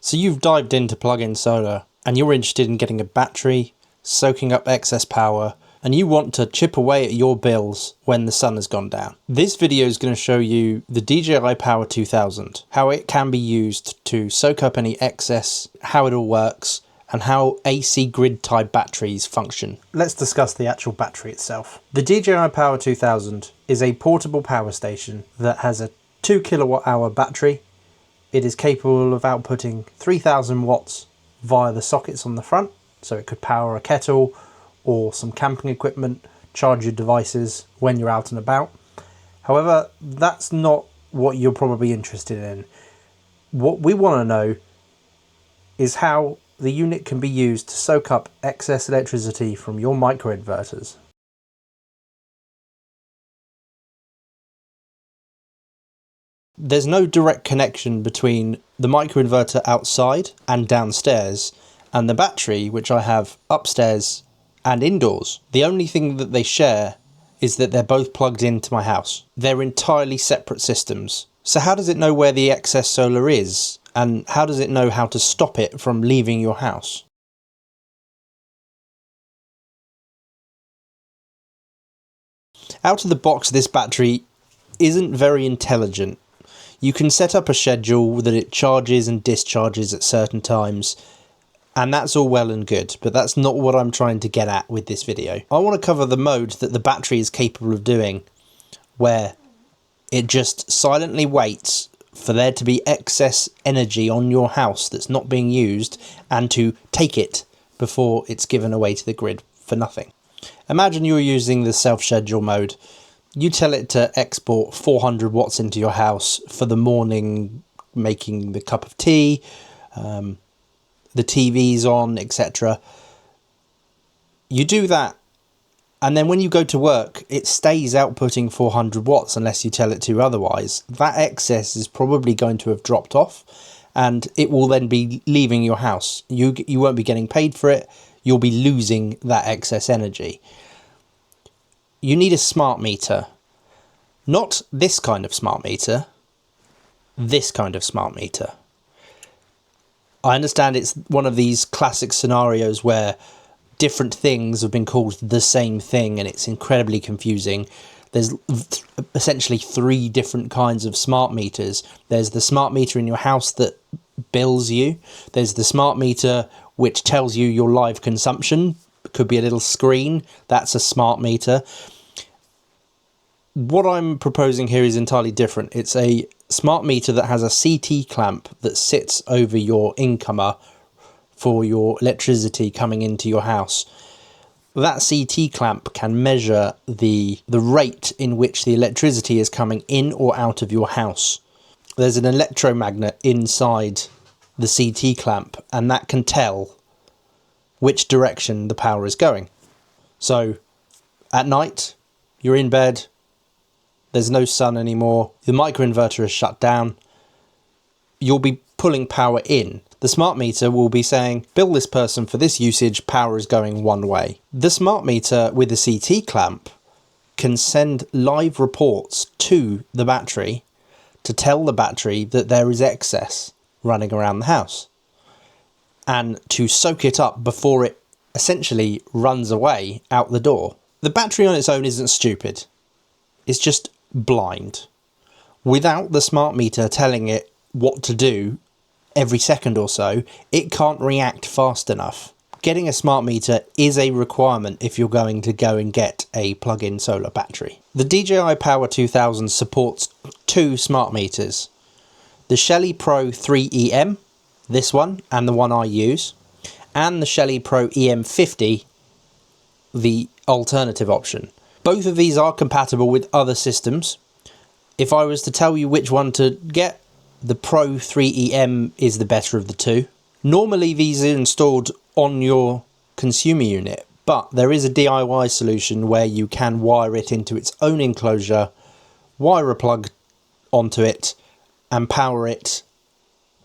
So you've dived into plug-in solar and you're interested in getting a battery, soaking up excess power, and you want to chip away at your bills when the sun has gone down. This video is going to show you the DJI Power 2000, how it can be used to soak up any excess, how it all works, and how AC grid type batteries function. Let's discuss the actual battery itself. The DJI Power 2000 is a portable power station that has a 2 kilowatt hour battery. It is capable of outputting 3000 watts via the sockets on the front, so it could power a kettle or some camping equipment, charge your devices when you're out and about. However, that's not what you're probably interested in. What we want to know is how the unit can be used to soak up excess electricity from your microinverters. There's no direct connection between the microinverter outside and downstairs and the battery, which I have upstairs and indoors. The only thing that they share is that they're both plugged into my house. They're entirely separate systems. So how does it know where the excess solar is, and how does it know how to stop it from leaving your house? Out of the box, this battery isn't very intelligent. You can set up a schedule that it charges and discharges at certain times, and that's all well and good, but that's not what I'm trying to get at with this video. I want to cover the mode that the battery is capable of doing, where it just silently waits for there to be excess energy on your house that's not being used, and to take it before it's given away to the grid for nothing. Imagine you're using the self-schedule mode. You tell it to export 400 watts into your house for the morning, making the cup of tea, the TV's on, etc. You do that, and then when you go to work, it stays outputting 400 watts unless you tell it to otherwise. That excess is probably going to have dropped off, and it will then be leaving your house. You won't be getting paid for it. You'll be losing that excess energy. You need a smart meter. Not this kind of smart meter. This kind of smart meter. I understand it's one of these classic scenarios where different things have been called the same thing and it's incredibly confusing. There's essentially 3 different kinds of smart meters. There's the smart meter in your house that bills you. There's the smart meter which tells you your live consumption. It could be a little screen. That's a smart meter. What I'm proposing here is entirely different. It's a smart meter that has a CT clamp that sits over your incomer for your electricity coming into your house. That CT clamp can measure the rate in which the electricity is coming in or out of your house. There's an electromagnet inside the CT clamp, and that can tell which direction the power is going. So at night, you're in bed, there's no sun anymore, the microinverter is shut down, you'll be pulling power in. The smart meter will be saying, bill this person for this usage, power is going one way. The smart meter with the CT clamp can send live reports to the battery to tell the battery that there is excess running around the house, and to soak it up before it essentially runs away out the door. The battery on its own isn't stupid. It's just blind. Without the smart meter telling it what to do every second or so, it can't react fast enough. Getting a smart meter is a requirement if you're going to go and get a plug-in solar battery. The DJI Power 2000 supports 2 smart meters. The Shelly Pro 3EM, this one, and the one I use, and the Shelly Pro EM50, the alternative option. Both of these are compatible with other systems. If I was to tell you which one to get, the Pro 3EM is the better of the 2. Normally these are installed on your consumer unit, but there is a DIY solution where you can wire it into its own enclosure, wire a plug onto it, and power it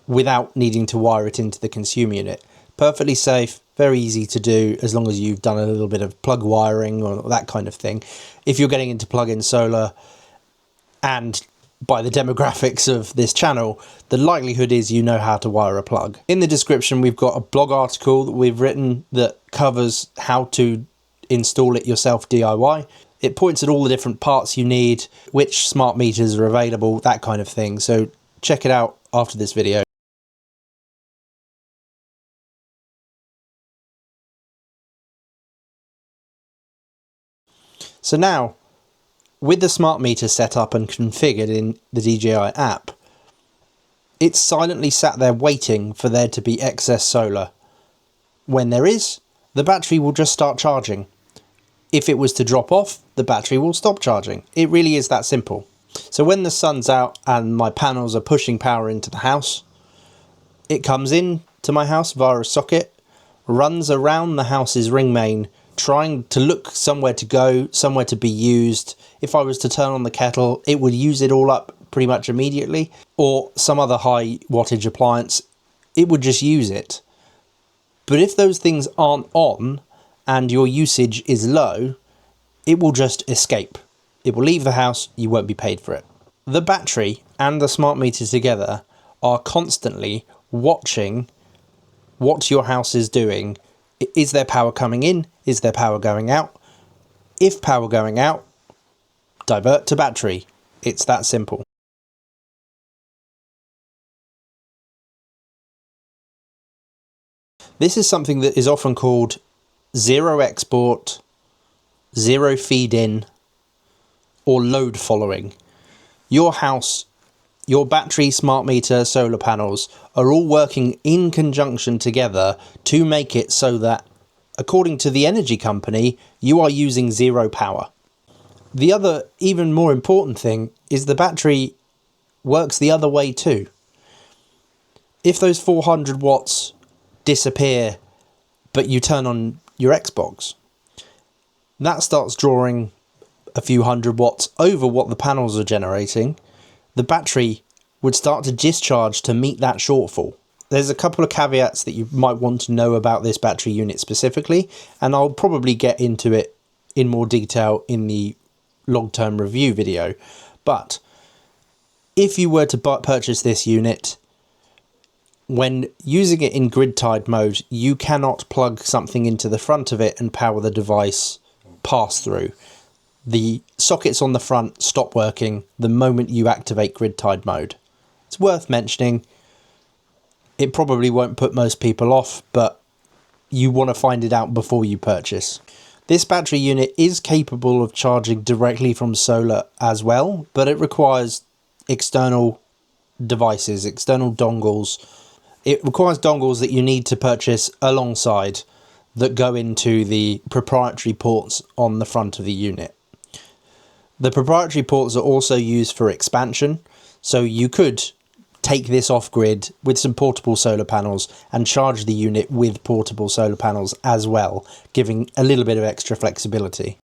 without needing to wire it into the consumer unit. Perfectly safe, very easy to do as long as you've done a little bit of plug wiring or that kind of thing. If you're getting into plug-in solar and by the demographics of this channel, the likelihood is you know how to wire a plug. In the description, we've got a blog article that we've written that covers how to install it yourself DIY. It points at all the different parts you need, which smart meters are available, that kind of thing. So check it out after this video. So now, with the smart meter set up and configured in the DJI app, it's silently sat there waiting for there to be excess solar. When there is, the battery will just start charging. If it was to drop off, the battery will stop charging. It really is that simple. So when the sun's out and my panels are pushing power into the house, it comes in to my house via a socket, runs around the house's ring main, trying to look somewhere to go, somewhere to be used. If I was to turn on the kettle, it would use it all up pretty much immediately, or some other high wattage appliance, it would just use it. But if those things aren't on and your usage is low, it will just escape. It will leave the house, you won't be paid for it. The battery and the smart meter together are constantly watching what your house is doing. Is there power coming in? Is there power going out? If power going out, divert to battery. It's that simple. This is something that is often called zero export, zero feed in, or load following. Your house, your battery, smart meter, solar panels are all working in conjunction together to make it so that, according to the energy company, you are using zero power. The other, even more important thing is the battery works the other way too. If those 400 watts disappear, but you turn on your Xbox, that starts drawing a few hundred watts over what the panels are generating. The battery would start to discharge to meet that shortfall. There's a couple of caveats that you might want to know about this battery unit specifically, and I'll probably get into it in more detail in the long-term review video. But if you were to purchase this unit, when using it in grid-tied mode, you cannot plug something into the front of it and power the device pass-through. The sockets on the front stop working the moment you activate grid-tied mode. It's worth mentioning. It probably won't put most people off, but you want to find it out before you purchase. This battery unit is capable of charging directly from solar as well, but it requires external devices, external dongles. It requires dongles that you need to purchase alongside that go into the proprietary ports on the front of the unit. The proprietary ports are also used for expansion, so you could take this off-grid with some portable solar panels and charge the unit with portable solar panels as well, giving a little bit of extra flexibility.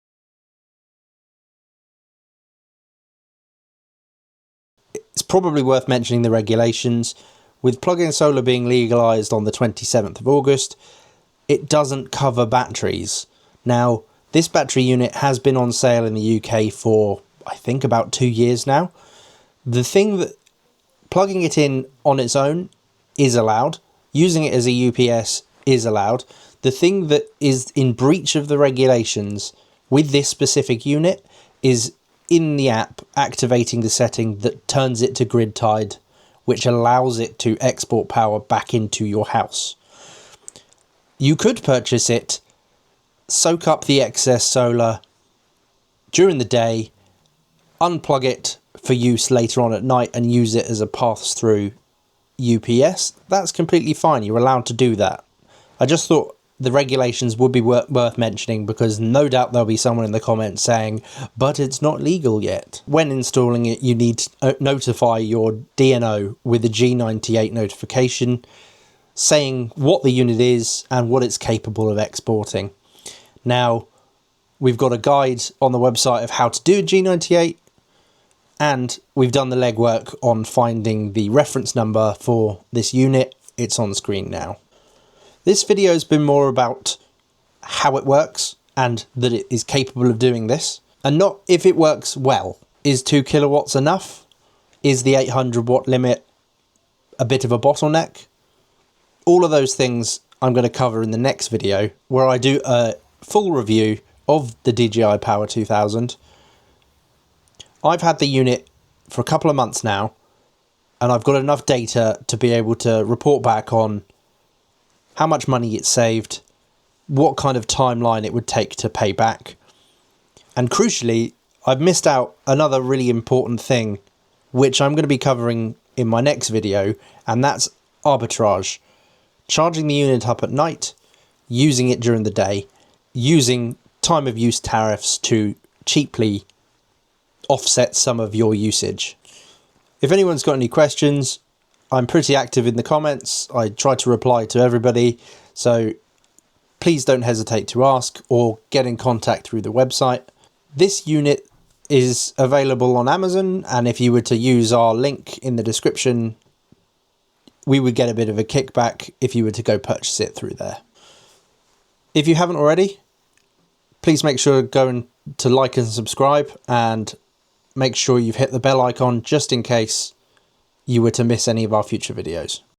It's probably worth mentioning the regulations. With plug-in solar being legalised on the 27th of August, it doesn't cover batteries. Now, this battery unit has been on sale in the UK for, I think, about 2 years now. The thing that plugging it in on its own is allowed. Using it as a UPS is allowed. The thing that is in breach of the regulations with this specific unit is in the app activating the setting that turns it to grid tied, which allows it to export power back into your house. You could purchase it, soak up the excess solar during the day, unplug it for use later on at night and use it as a pass-through UPS. That's completely fine. You're allowed to do that. I just thought the regulations would be worth mentioning, because no doubt there'll be someone in the comments saying, but it's not legal yet. When installing it, you need to notify your DNO with a G98 notification saying what the unit is and what it's capable of exporting. Now, we've got a guide on the website of how to do a G98, and we've done the legwork on finding the reference number for this unit. It's on screen now. This video has been more about how it works and that it is capable of doing this, and not if it works well. Is 2 kilowatts enough? Is the 800 watt limit a bit of a bottleneck? All of those things I'm going to cover in the next video, where I do a full review of the DJI Power 2000. I've had the unit for a couple of months now, and I've got enough data to be able to report back on how much money it saved, what kind of timeline it would take to pay back. And crucially, I've missed out another really important thing, which I'm going to be covering in my next video, and that's arbitrage. Charging the unit up at night, using it during the day, using time of use tariffs to cheaply offset some of your usage. If anyone's got any questions, I'm pretty active in the comments. I try to reply to everybody, so please don't hesitate to ask or get in contact through the website. This unit is available on Amazon, and if you were to use our link in the description, we would get a bit of a kickback if you were to go purchase it through there. If you haven't already, please make sure to like and subscribe, and make sure you've hit the bell icon just in case you were to miss any of our future videos.